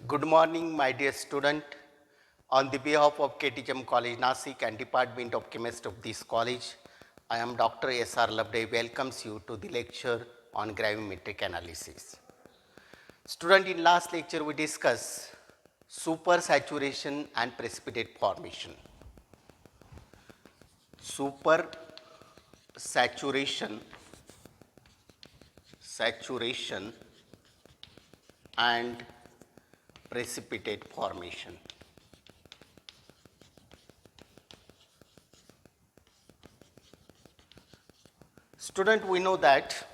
Good morning, my dear student. On the behalf of KTHM College Nasik and Department of Chemistry of this college, I am Dr. S.R. Labde welcomes you to the lecture on gravimetric analysis. Student, in last lecture we discussed supersaturation and precipitate formation. Supersaturation, saturation and precipitate formation. Student, we know that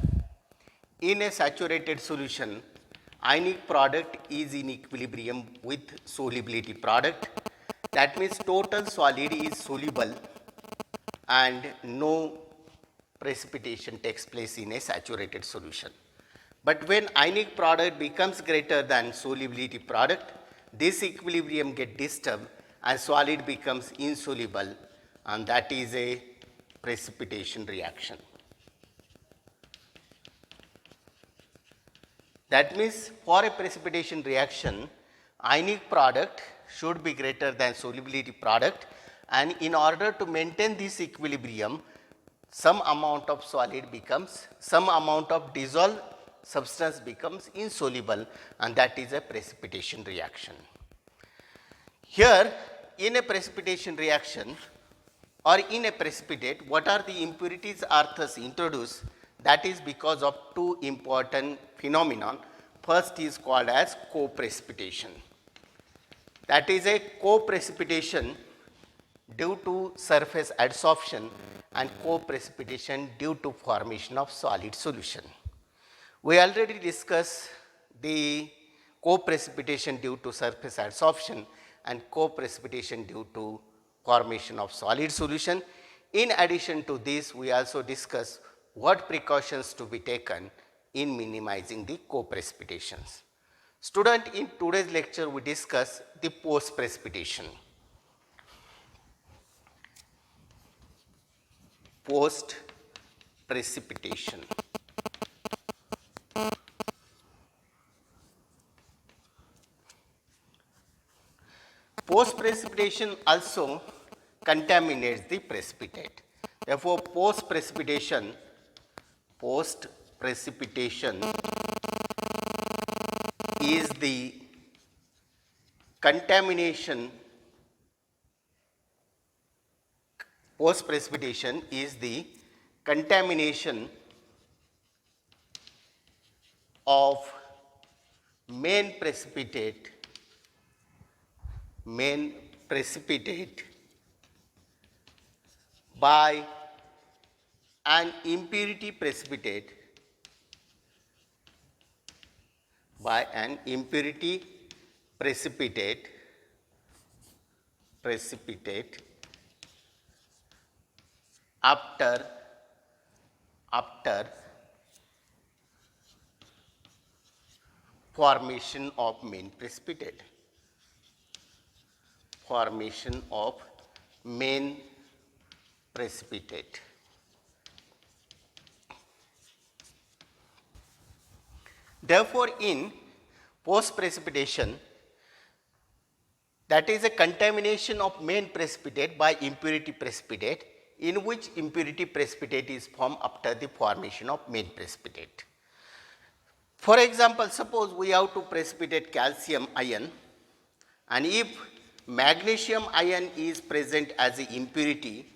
in a saturated solution, ionic product is in equilibrium with solubility product. That means total solid is soluble and no precipitation takes place in a saturated solution. But when ionic product becomes greater than solubility product, this equilibrium gets disturbed and solid becomes insoluble, and that is a precipitation reaction. That means for a precipitation reaction, ionic product should be greater than solubility product, and in order to maintain this equilibrium, some amount of dissolved substance becomes insoluble, and that is a precipitation reaction. Here in a precipitation reaction or in a precipitate, what are the impurities are thus introduced? That is because of two important phenomena. First is called as co-precipitation. That is a co-precipitation due to surface adsorption and co-precipitation due to formation of solid solution. We already discussed the co-precipitation due to surface adsorption and co-precipitation due to formation of solid solution. In addition to this, we also discuss what precautions to be taken in minimizing the co-precipitations. Student, in today's lecture we discuss the post-precipitation. Post-precipitation. Post-precipitation also contaminates the precipitate. Therefore, post-precipitation is the contamination. Post-precipitation is the contamination of main precipitate by an impurity precipitate after formation of main precipitate. Therefore, in post-precipitation, that is a contamination of main precipitate by impurity precipitate, in which impurity precipitate is formed after the formation of main precipitate. For example, suppose we have to precipitate calcium ion, and if magnesium ion is present as an impurity,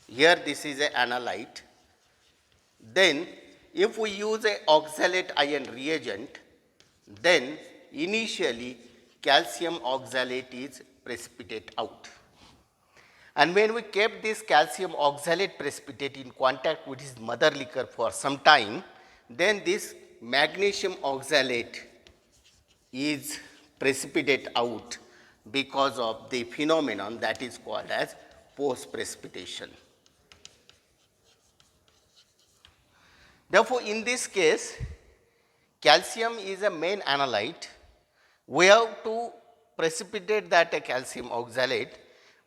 here this is an analyte, then if we use a oxalate ion reagent, then initially calcium oxalate is precipitate out. And when we kept this calcium oxalate precipitate in contact with its mother liquor for some time, then this magnesium oxalate is precipitate out because of the phenomenon that is called as post-precipitation. Therefore, in this case, calcium is a main analyte. We have to precipitate that a calcium oxalate,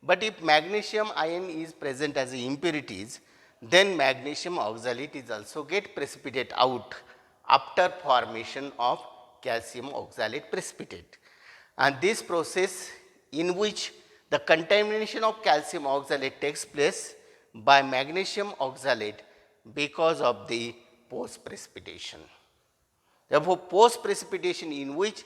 but if magnesium ion is present as impurities, then magnesium oxalate is also get precipitate out after formation of calcium oxalate precipitate. And this process in which the contamination of calcium oxalate takes place by magnesium oxalate because of the post precipitation. Therefore, post precipitation in which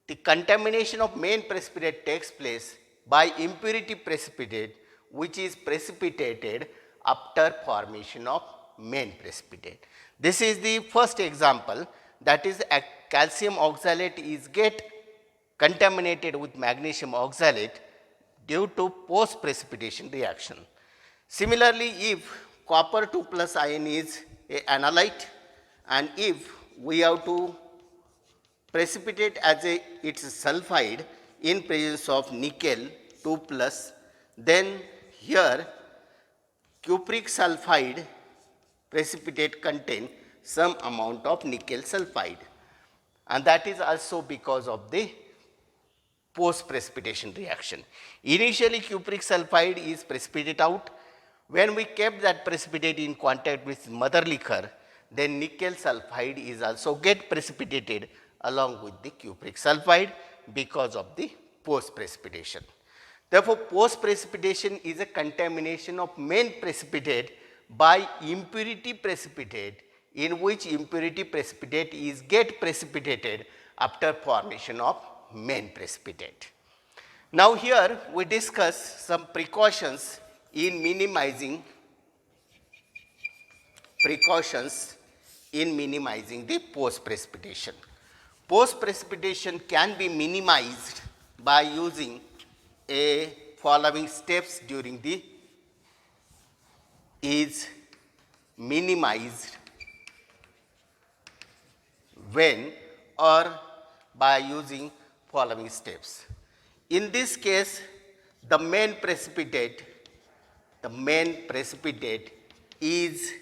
the contamination of main precipitate takes place by impurity precipitate which is precipitated after formation of main precipitate. This is the first example, that is a calcium oxalate is get contaminated with magnesium oxalate due to post precipitation reaction. Similarly, if copper 2 plus ion is a analyte and if we have to precipitate as its sulfide in presence of nickel 2 plus, then here cupric sulfide precipitate contain some amount of nickel sulfide, and that is also because of the post precipitation reaction. Initially cupric sulfide is precipitated out. When we kept that precipitate in contact with mother liquor, then nickel sulfide is also get precipitated along with the cupric sulfide because of the post precipitation. Therefore, post precipitation is a contamination of main precipitate by impurity precipitate in which impurity precipitate is get precipitated after formation of main precipitate. Now here we discuss some precautions in minimizing the post precipitation. Post precipitation can be minimized by using a following steps during the is minimized when or by using following steps. In this case, the main precipitate is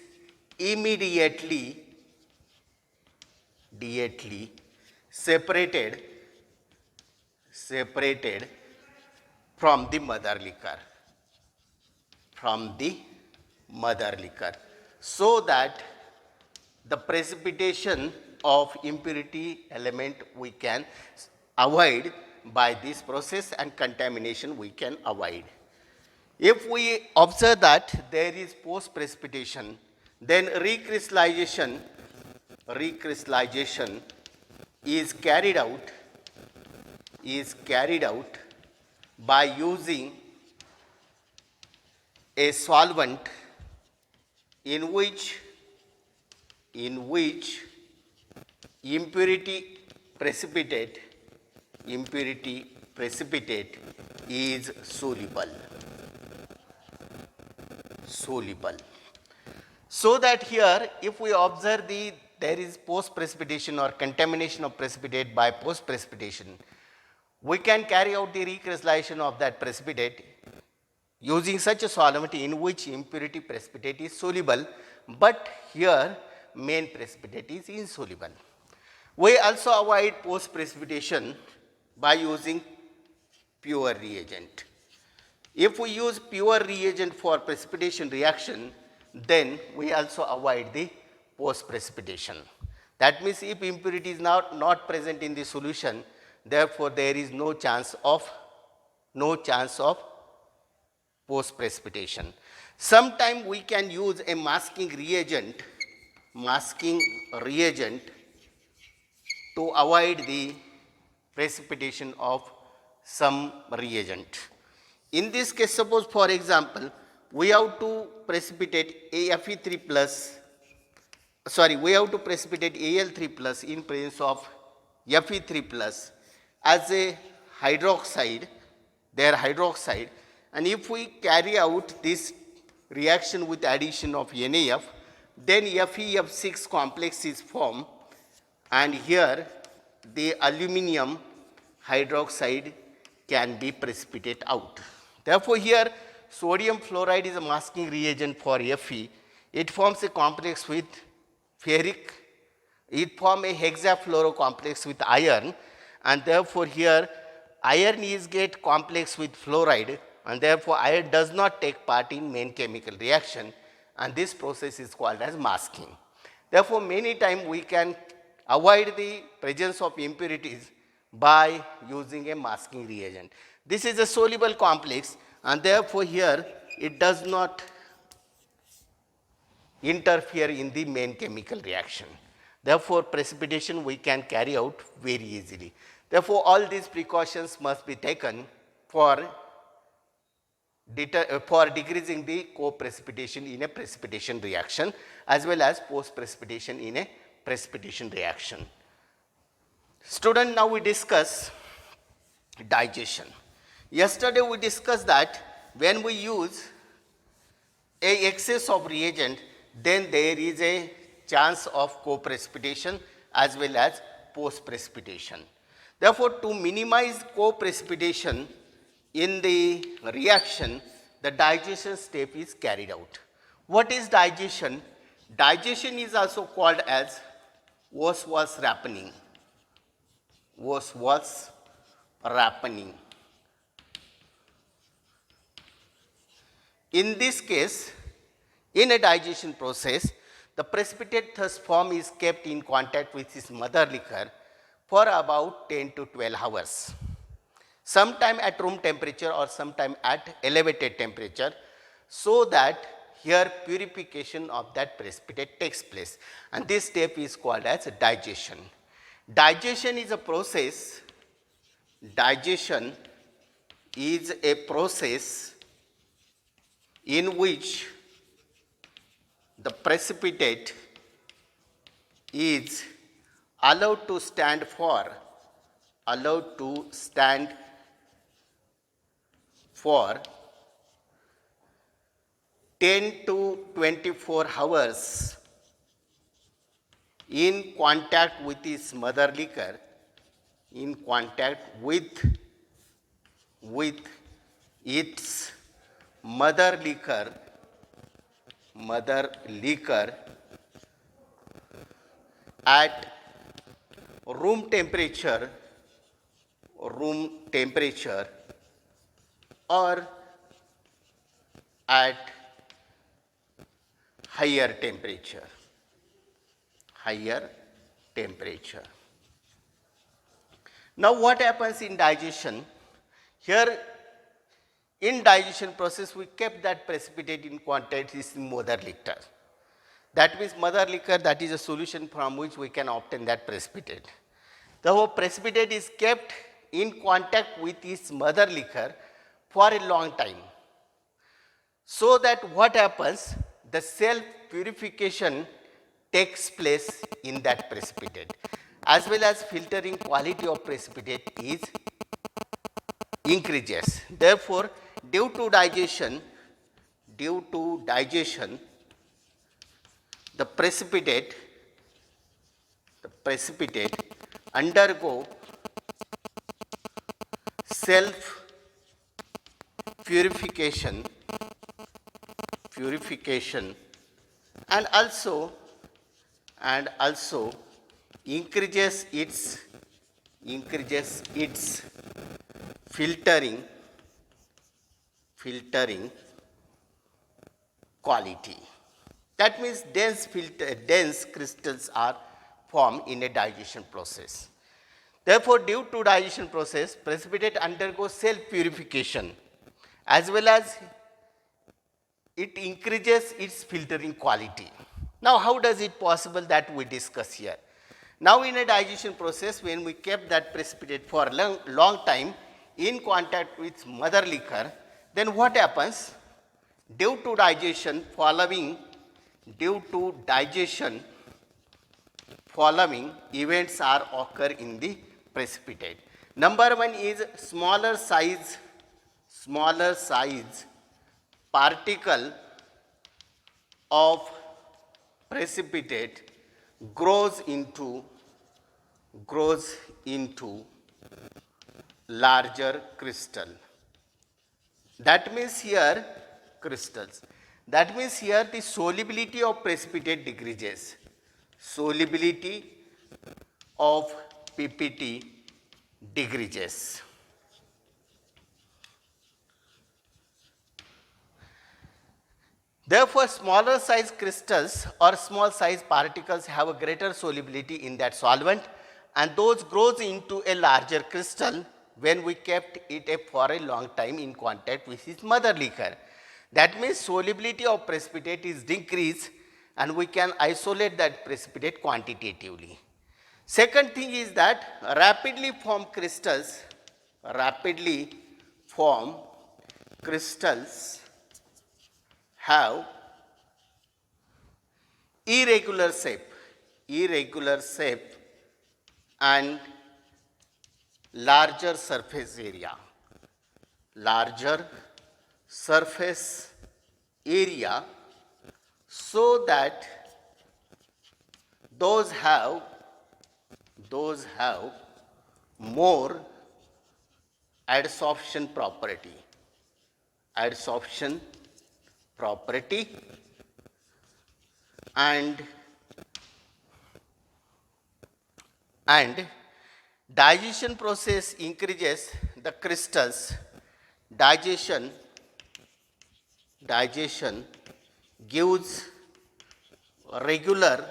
immediately separated from the mother liquor, so that the precipitation of impurity element we can avoid by this process and contamination we can avoid. If we observe that there is post precipitation, then recrystallization is carried out by using a solvent in which impurity precipitate is soluble. So that here if we observe there is post precipitation or contamination of precipitate by post precipitation, we can carry out the recrystallization of that precipitate using such a solvent in which impurity precipitate is soluble, but here main precipitate is insoluble. We also avoid post precipitation by using pure reagent. If we use pure reagent for precipitation reaction, then we also avoid the post precipitation. That means if impurity is not present in the solution, therefore there is no chance of post precipitation. Sometimes we can use a masking reagent to avoid the precipitation of some reagent. In this case, suppose for example, we have to precipitate Fe3 plus, we have to precipitate Al3 plus in presence of Fe3 plus as a hydroxide, and if we carry out this reaction with addition of NaF, then FeF6 complex is formed, and here the aluminum hydroxide can be precipitated out. Therefore, here sodium fluoride is a masking reagent for Fe. It forms a complex with ferric. It forms a hexafluoro complex with iron, and therefore here iron is get complex with fluoride, and therefore iron does not take part in main chemical reaction, and this process is called as masking. Therefore, many times we can avoid the presence of impurities by using a masking reagent. This is a soluble complex, and therefore here it does not interfere in the main chemical reaction. Therefore, precipitation we can carry out very easily. Therefore, all these precautions must be taken for decreasing the co-precipitation in a precipitation reaction as well as post-precipitation in a precipitation reaction. Student, now we discuss digestion. Yesterday we discussed that when we use a excess of reagent, then there is a chance of co-precipitation as well as post-precipitation. Therefore, to minimize co-precipitation in the reaction, the digestion step is carried out. What is digestion? Digestion is also called as Oswald's ripening. Oswald's ripening. In this case, in a digestion process, the precipitate thus formed is kept in contact with its mother liquor for about 10 to 12 hours. Sometime at room temperature or sometime at elevated temperature, so that here purification of that precipitate takes place, and this step is called as digestion. Digestion is a process in which the precipitate is allowed to stand for 10 to 24 hours in contact with its mother liquor, its mother liquor at room temperature or at higher temperature. Now what happens in digestion? Here in digestion process we kept that precipitate in contact with mother liquor. That means mother liquor, that is a solution from which we can obtain that precipitate. The whole precipitate is kept in contact with its mother liquor for a long time. So that what happens, the self purification takes place in that precipitate, as well as filtering quality of precipitate is increases. Therefore, due to digestion, the precipitate undergo self purification and also increases its filtering quality. That means dense crystals are formed in a digestion process. Therefore, due to digestion process, precipitate undergoes self-purification as well as it increases its filtering quality. Now, how does it possible that we discuss here? Now, in a digestion process, when we kept that precipitate for a long time in contact with mother liquor, then what happens? Due to digestion, following events are occur in the precipitate. Number one is smaller size particle of precipitate grows into larger crystal. That means here crystals. That means here the solubility of precipitate decreases. Solubility of PPT decreases. Therefore, smaller size crystals or small size particles have a greater solubility in that solvent, and those grows into a larger crystal when we kept it for a long time in contact with its mother liquor. That means solubility of precipitate is decreased and we can isolate that precipitate quantitatively. Second thing is that rapidly form crystals have irregular shape and larger surface area, so that those have more adsorption property and digestion process increases the crystals. Digestion gives regular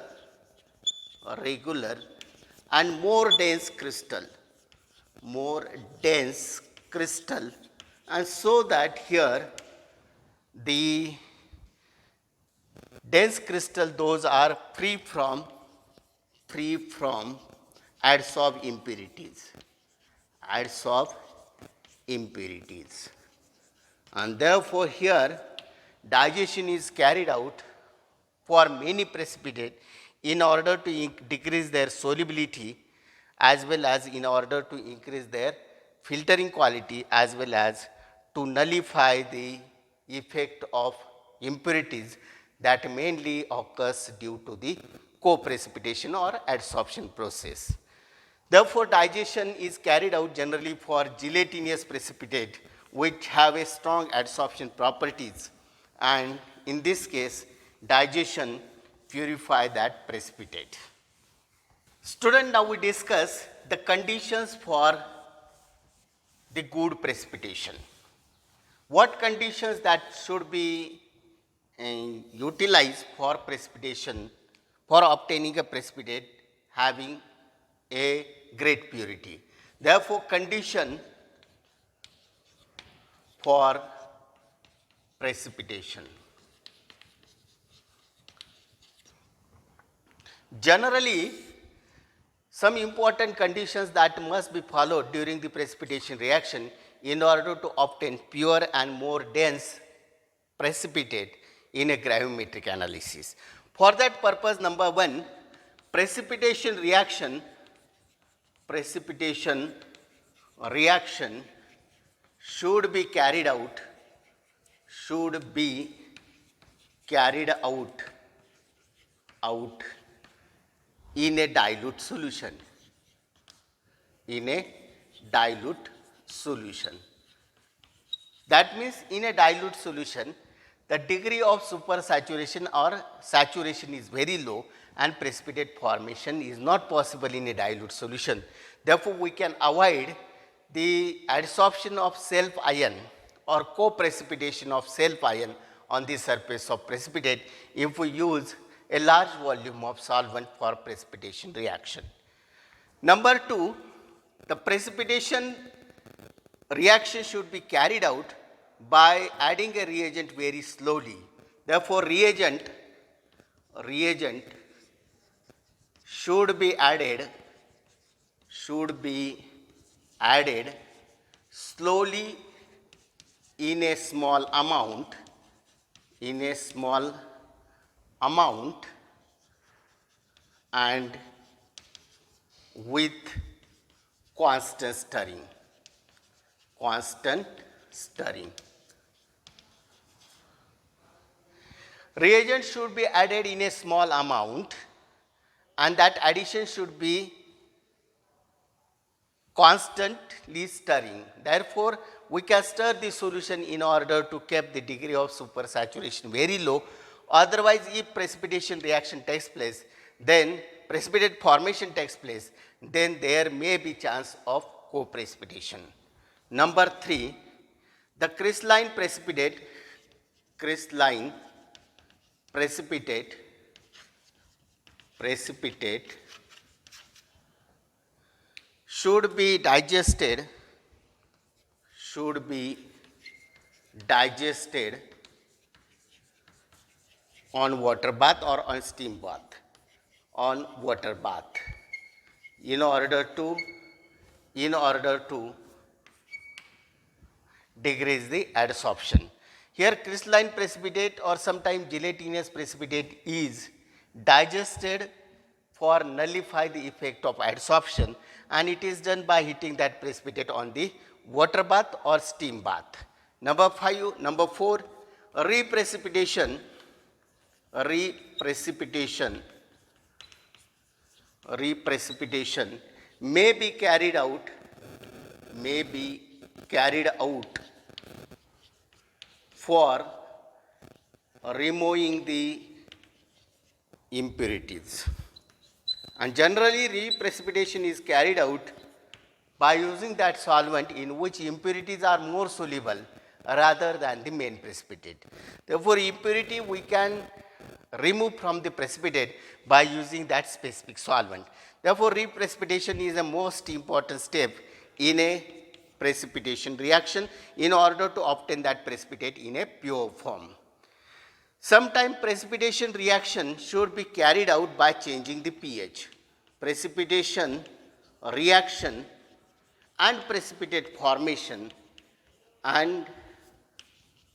and more dense crystal, and so that here the dense crystal, those are free from adsorb impurities, and therefore here digestion is carried out for many precipitate in order to decrease their solubility, as well as in order to increase their filtering quality, as well as to nullify the effect of impurities that mainly occurs due to the co-precipitation or adsorption process. Therefore, digestion is carried out generally for gelatinous precipitate which have a strong adsorption properties, and in this case digestion purify that precipitate. Student, now we discuss the conditions for the good precipitation. What conditions that should be utilized for precipitation, for obtaining a precipitate having a great purity. Therefore, condition for precipitation. Generally, some important conditions that must be followed during the precipitation reaction in order to obtain pure and more dense precipitate in a gravimetric analysis. For that purpose, number one, precipitation reaction should be carried out in a dilute solution. That means in a dilute solution, the degree of supersaturation or saturation is very low and precipitate formation is not possible in a dilute solution. Therefore, we can avoid the adsorption of self ion or co-precipitation of self ion on the surface of precipitate if we use a large volume of solvent for precipitation reaction. Number two, the precipitation reaction should be carried out by adding a reagent very slowly. Therefore, reagent should be added slowly in a small amount and with constant stirring. Reagent should be added in a small amount and that addition should be constantly stirring. Therefore, we can stir the solution in order to keep the degree of supersaturation very low. Otherwise, if precipitation reaction takes place, then precipitate formation takes place, then there may be chance of co-precipitation. Number three, the crystalline precipitate should be digested on water bath or on steam bath, on water bath, in order to decrease the adsorption. Here crystalline precipitate or sometimes gelatinous precipitate is digested for nullify the effect of adsorption, and it is done by heating that precipitate on the water bath or steam bath. Number 4, reprecipitation may be carried out for removing the impurities, and generally reprecipitation is carried out by using that solvent in which impurities are more soluble rather than the main precipitate. Therefore, impurity we can remove from the precipitate by using that specific solvent. Therefore, reprecipitation is the most important step in a precipitation reaction in order to obtain that precipitate in a pure form. Sometimes precipitation reaction should be carried out by changing the pH. Precipitation reaction and precipitate formation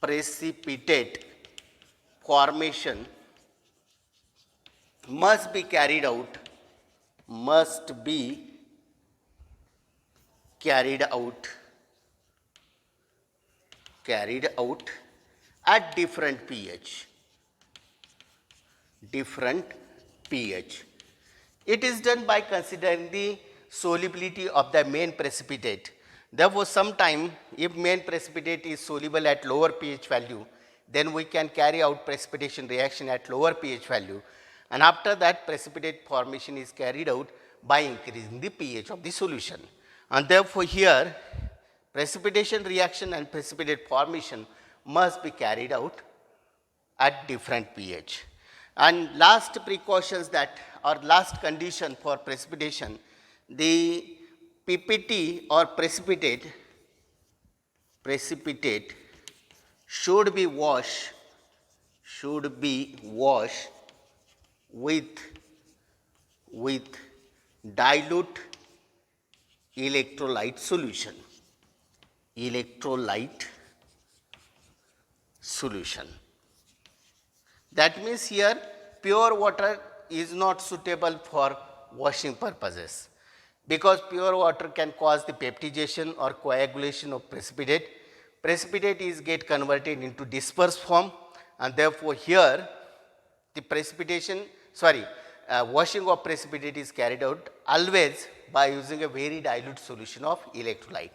must be carried out at different pH. It is done by considering the solubility of the main precipitate. Therefore, sometime if main precipitate is soluble at lower pH value, then we can carry out precipitation reaction at lower pH value, and after that precipitate formation is carried out by increasing the pH of the solution. And therefore, here precipitation reaction and precipitate formation must be carried out at different pH. And last precautions that or last condition for precipitation, the PPT or precipitate should be washed with dilute electrolyte solution. That means here pure water is not suitable for washing purposes, because pure water can cause the peptization or coagulation of precipitate. Precipitate is get converted into dispersed form, and therefore here the washing of precipitate is carried out always by using a very dilute solution of electrolyte.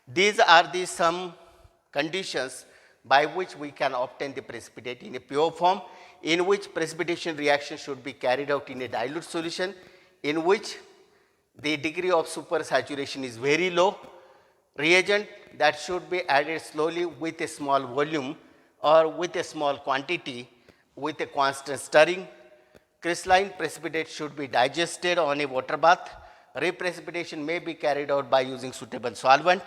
These are the some conditions by which we can obtain the precipitate in a pure form, in which precipitation reaction should be carried out in a dilute solution, in which the degree of supersaturation is very low. Reagent that should be added slowly with a small volume or with a small quantity with a constant stirring. Crystalline precipitate should be digested on a water bath. Reprecipitation may be carried out by using suitable solvent,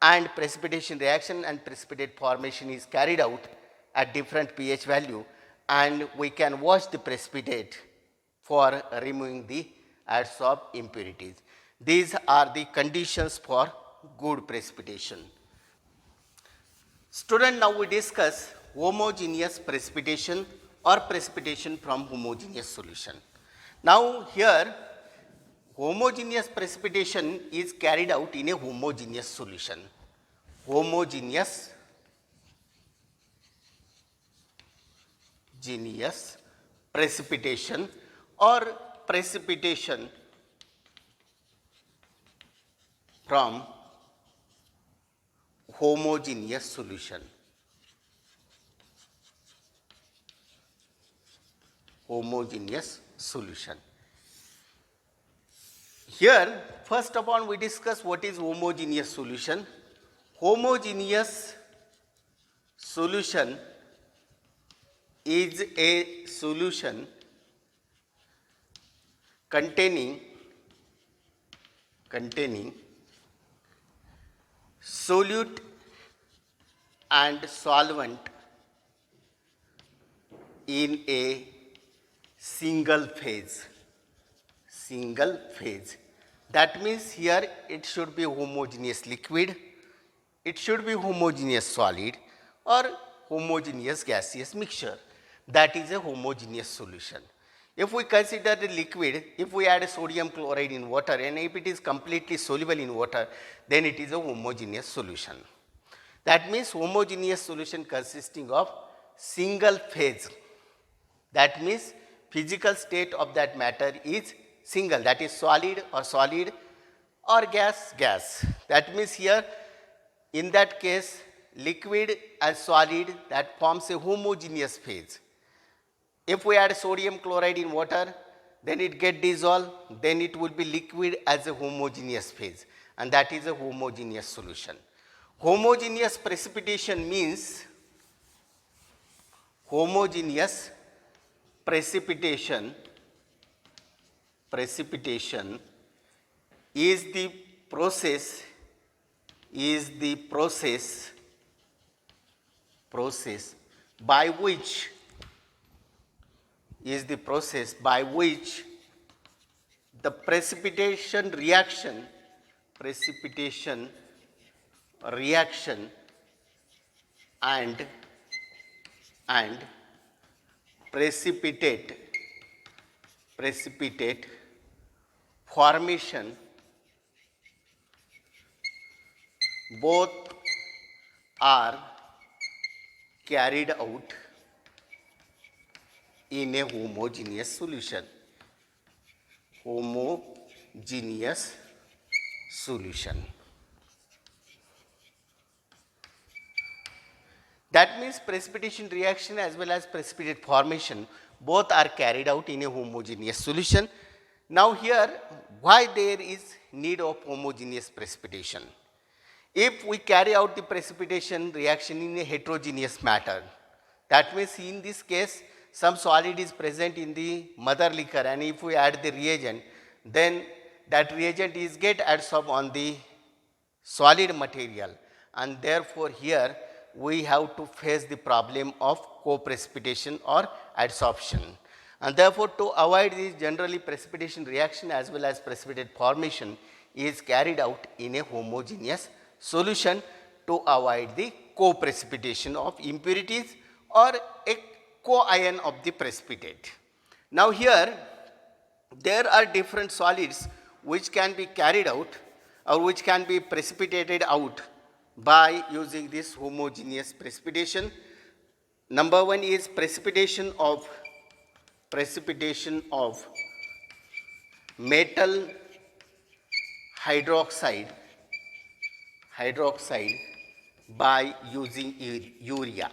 and precipitation reaction and precipitate formation is carried out at different pH value, and we can wash the precipitate for removing the adsorbed impurities. These are the conditions for good precipitation. Student, now we discuss homogeneous precipitation or precipitation from homogeneous solution. Now here homogeneous precipitation is carried out in a homogeneous solution. Homogeneous precipitation or precipitation from homogeneous solution. Here, first of all, we discuss what is homogeneous solution. Homogeneous solution is a solution containing solute and solvent in a single phase. Single phase. That means here it should be homogeneous liquid, it should be homogeneous solid, or homogeneous gaseous mixture. That is a homogeneous solution. If we consider the liquid, if we add sodium chloride in water and if it is completely soluble in water, then it is a homogeneous solution. That means homogeneous solution consisting of single phase. That means physical state of that matter is single, that is solid or gas. That means here in that case liquid and solid, that forms a homogeneous phase. If we add sodium chloride in water, then it get dissolved, then it will be liquid as a homogeneous phase, and that is a homogeneous solution. Homogeneous precipitation means homogeneous precipitation is the process by which the precipitation reaction and precipitate formation both are carried out in a homogeneous solution. That means precipitation reaction as well as precipitate formation both are carried out in a homogeneous solution. Now here, why there is need of homogeneous precipitation? If we carry out the precipitation reaction in a heterogeneous matter, that means in this case some solid is present in the mother liquor, and if we add the reagent, then that reagent is get adsorbed on the solid material, and therefore here we have to face the problem of co-precipitation or adsorption. And therefore, to avoid this, generally precipitation reaction as well as precipitate formation is carried out in a homogeneous solution to avoid the co-precipitation of impurities or a co-ion of the precipitate. Now here there are different solids which can be carried out or which can be precipitated out by using this homogeneous precipitation. Number one is precipitation of metal hydroxide by using urea.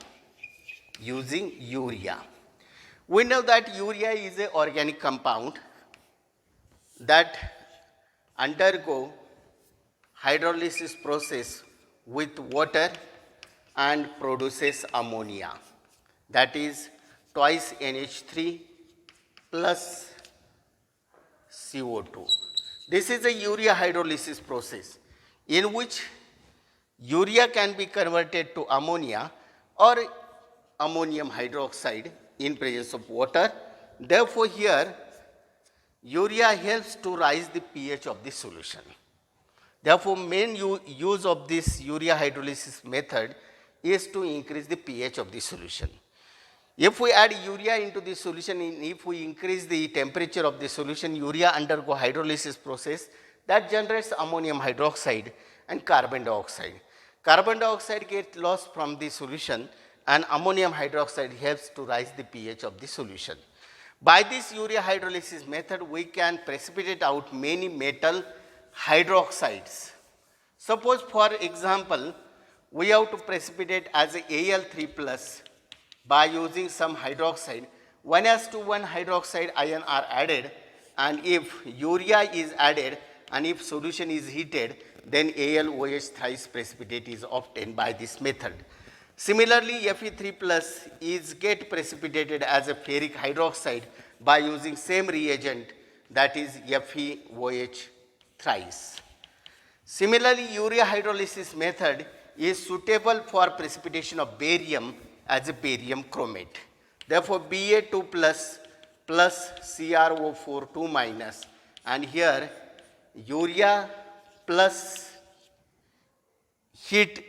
We know that urea is an organic compound that undergo hydrolysis process with water and produces ammonia, that is twice NH3 plus CO2. This is a urea hydrolysis process in which urea can be converted to ammonia or ammonium hydroxide in presence of water. Therefore, here urea helps to rise the pH of the solution. Therefore, main use of this urea hydrolysis method is to increase the pH of the solution. If we add urea into the solution, if we increase the temperature of the solution, urea undergo hydrolysis process that generates ammonium hydroxide and carbon dioxide. Carbon dioxide gets lost from the solution and ammonium hydroxide helps to rise the pH of the solution. By this urea hydrolysis method, we can precipitate out many metal hydroxides. Suppose for example, we have to precipitate as a Al3 plus by using some hydroxide. 1:1 hydroxide ion are added, and if urea is added and if solution is heated, then AlOH thrice precipitate is obtained by this method. Similarly, Fe3 plus is get precipitated as a ferric hydroxide by using same reagent, that is FeOH thrice. Similarly, urea hydrolysis method is suitable for precipitation of barium as a barium chromate. Therefore, Ba2 plus CrO4 2 minus, and here urea plus heat,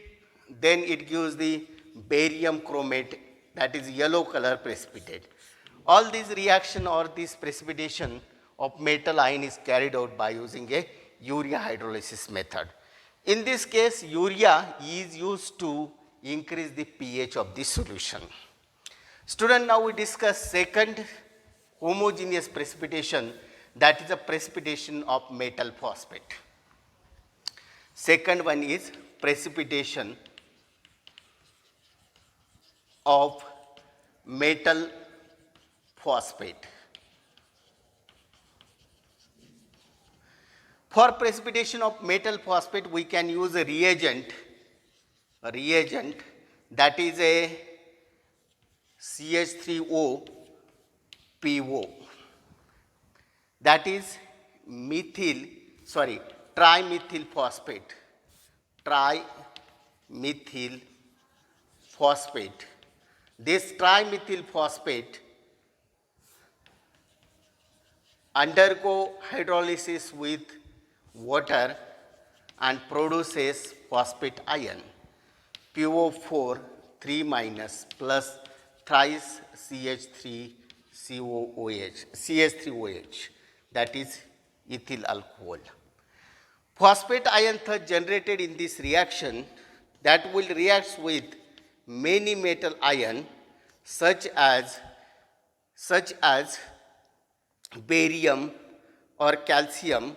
then it gives the barium chromate, that is yellow color precipitate. All these reaction or this precipitation of metal ion is carried out by using a urea hydrolysis method. In this case, urea is used to increase the pH of the solution. Student, now we discuss second homogeneous precipitation, that is a precipitation of metal phosphate. Second one is precipitation of metal phosphate. For precipitation of metal phosphate, we can use a reagent that is a CH3O PO, that is trimethyl phosphate. This trimethyl phosphate undergo hydrolysis with water and produces phosphate ion PO4 3 minus plus thrice CH3OH, that is ethyl alcohol. Phosphate ion thus generated in this reaction that will react with many metal ion such as barium or calcium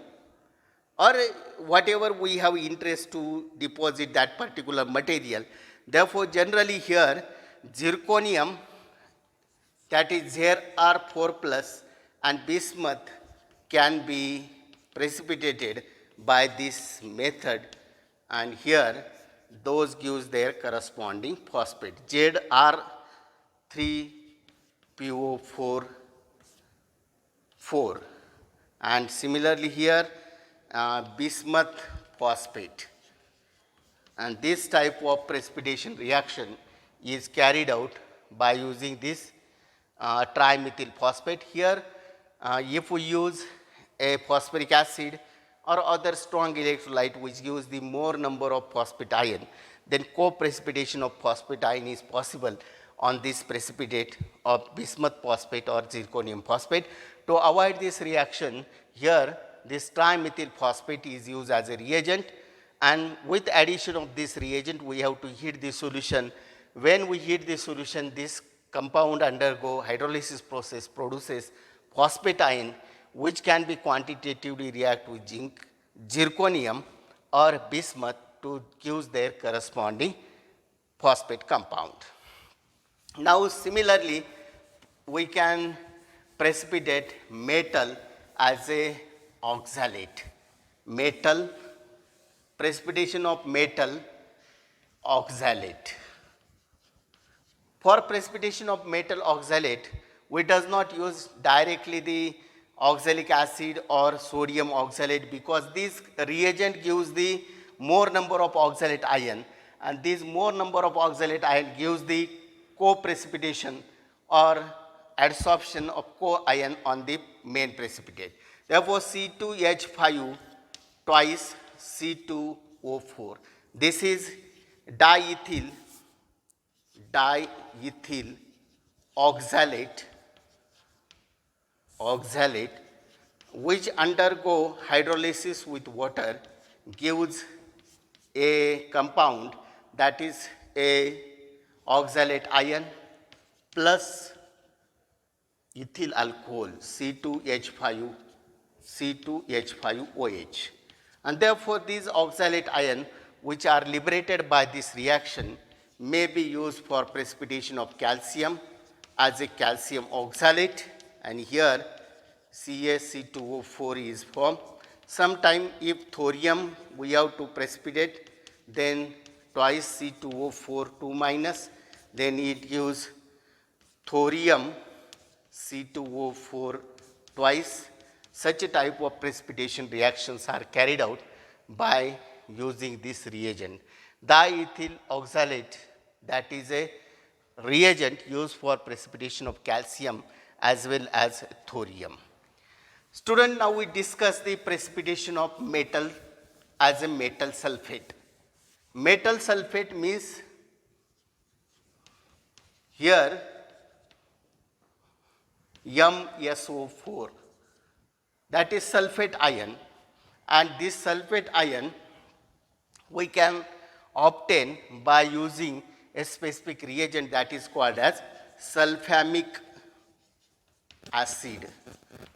or whatever we have interest to deposit that particular material. Therefore, generally here zirconium, that is Zr4 plus, and bismuth can be precipitated by this method, and here those gives their corresponding phosphate Zr3PO4 and similarly here bismuth phosphate. And this type of precipitation reaction is carried out by using this trimethyl phosphate. Here if we use a phosphoric acid or other strong electrolyte which gives the more number of phosphate ion, then co-precipitation of phosphate ion is possible on this precipitate of bismuth phosphate or zirconium phosphate. To avoid this reaction, here this trimethyl phosphate is used as a reagent, and with addition of this reagent we have to heat the solution. When we heat the solution, this compound undergo hydrolysis process, produces phosphate ion which can be quantitatively react with zirconium or bismuth to give their corresponding phosphate compound. Now similarly, we can precipitate metal as a oxalate. Precipitation of metal oxalate. For precipitation of metal oxalate, we does not use directly the oxalic acid or sodium oxalate, because this reagent gives the more number of oxalate ion, and this more number of oxalate ion gives the co-precipitation or adsorption of co-ion on the main precipitate. Therefore, C2H5 twice C2O4. This is diethyl oxalate which undergo hydrolysis with water gives a compound that is a oxalate ion plus ethyl alcohol C2H5OH, and therefore these oxalate ion which are liberated by this reaction may be used for precipitation of calcium as a calcium oxalate, and here CaC2O4 is formed. Sometime if thorium we have to precipitate, then twice C2O4 2 minus, then it gives thorium C2O4 twice. Such a type of precipitation reactions are carried out by using this reagent. Diethyl oxalate, that is a reagent used for precipitation of calcium as well as thorium. Student, now we discuss the precipitation of metal as a metal sulfate. Metal sulfate means here MsO4, that is sulfate ion, and this sulfate ion we can obtain by using a specific reagent that is called as sulfamic acid.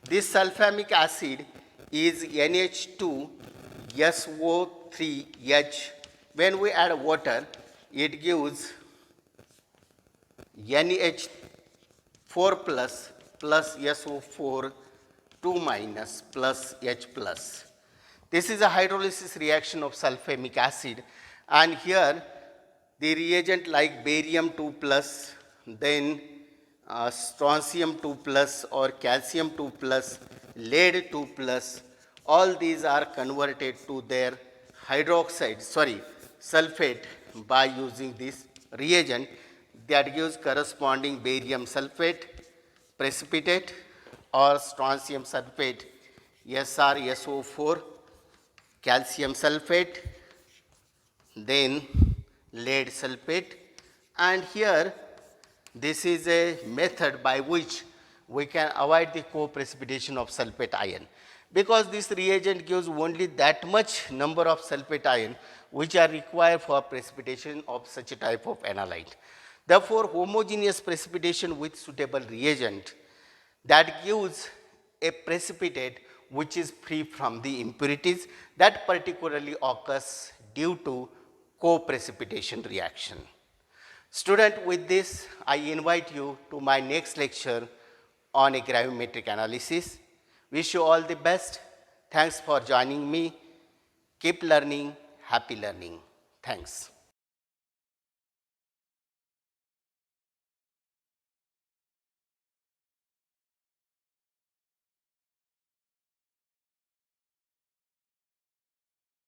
This sulfamic acid is NH2SO3H. When we add water, it gives NH4 plus SO4 2 minus plus H plus. This is a hydrolysis reaction of sulfamic acid, and here the reagent like barium 2 plus, then strontium 2 plus or calcium 2 plus, lead 2 plus, all these are converted to their sulfate by using this reagent that gives corresponding barium sulfate precipitate or strontium sulfate SrSO4, calcium sulfate, then lead sulfate. And here this is a method by which we can avoid the co-precipitation of sulfate ion, because this reagent gives only that much number of sulfate ion which are required for precipitation of such a type of analyte. Therefore, homogeneous precipitation with suitable reagent that gives a precipitate which is free from the impurities, that particularly occurs due to co-precipitation reaction. Student, with this I invite you to my next lecture on a gravimetric analysis. Wish you all the best. Thanks for joining me. Keep learning. Happy learning. Thanks.